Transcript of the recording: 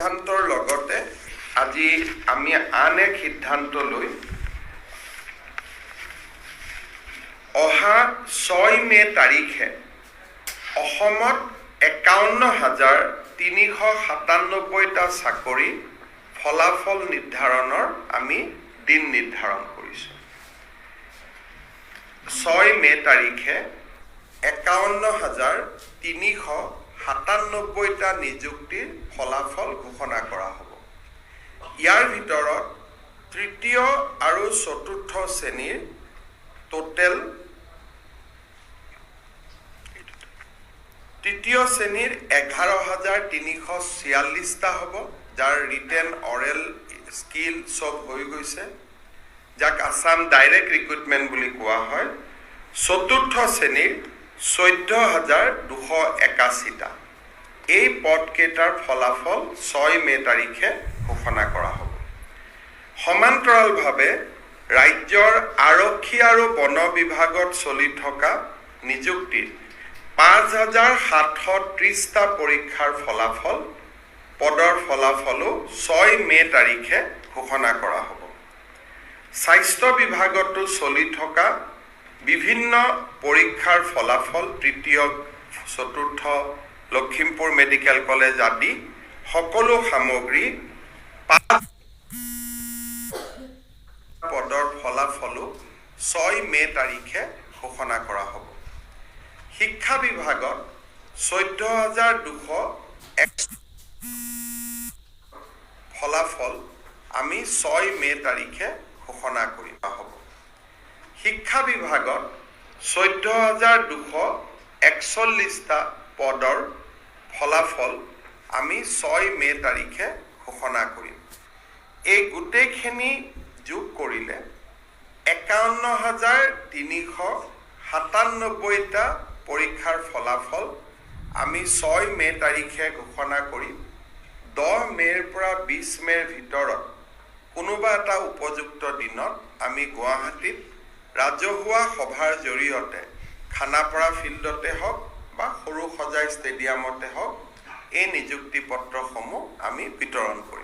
সিদ্ধান্তৰ লগতে আজি আমি আন এক সিদ্ধান্ত লৈ অহা 6 মে তাৰিখে অসমত 51,397টা চাকৰি ফলাফল নিৰ্ধাৰণৰ আমি দিন নিৰ্ধাৰণ কৰিছোঁ। 6 মে তাৰিখে 51,397টা নিযুক্তিৰ ফলাফল ঘোষণা কৰা হ'ব। ইয়াৰ ভিতৰত তৃতীয় আৰু চতুৰ্থ শ্ৰেণীৰ টোটেল তৃতীয় শ্ৰেণীৰ 11,346টা হ'ব, যাৰ ৰিটেন অৰেল স্কিল সব হৈ গৈছে, যাক আসাম ডাইৰেক্ট ৰিক্ৰুটমেণ্ট বুলি কোৱা হয়। চতুৰ্থ শ্ৰেণীৰ 14,281টা। এই পদকেইটাৰ ফলাফল 6 মে তাৰিখে ঘোষণা কৰা হ'ব। সমান্তৰালভাৱে ৰাজ্যৰ আৰক্ষী আৰু বন বিভাগত চলি থকা নিযুক্তিৰ 5,730টা পৰীক্ষাৰ ফলাফল পদৰ ফলাফলো 6 মে তাৰিখে ঘোষণা কৰা হ'ব। স্বাস্থ্য বিভাগতো চলি থকা বিভিন্ন পৰীক্ষাৰ ফলাফল তৃতীয় চতুৰ্থ লখিমপুৰ মেডিকেল কলেজ আদি সকলো সামগ্ৰী পদৰ ফলাফলো 6 মে তাৰিখে ঘোষণা কৰা হ'ব। শিক্ষা বিভাগত 14,201 ফলাফল আমি 6 মে তাৰিখে ঘোষণা কৰা হ'ব। শিক্ষা বিভাগত 14,241টা পদৰ ফলাফল আমি 6 মে তাৰিখে ঘোষণা কৰিম। এই গোটেইখিনি যোগ কৰিলে 51,397টা পৰীক্ষাৰ ফলাফল আমি 6 মে তাৰিখে ঘোষণা কৰিম। 10 মেৰ পৰা 20 মেৰ ভিতৰত কোনোবা এটা উপযুক্ত দিনত আমি গুৱাহাটীত ৰাজহুৱা সভাৰ জৰিয়তে খানাপাৰা ফিল্ডতে হওক বা সৰু সজাই ষ্টেডিয়ামতে হওক এই নিযুক্তি পত্ৰসমূহ আমি বিতৰণ কৰিম।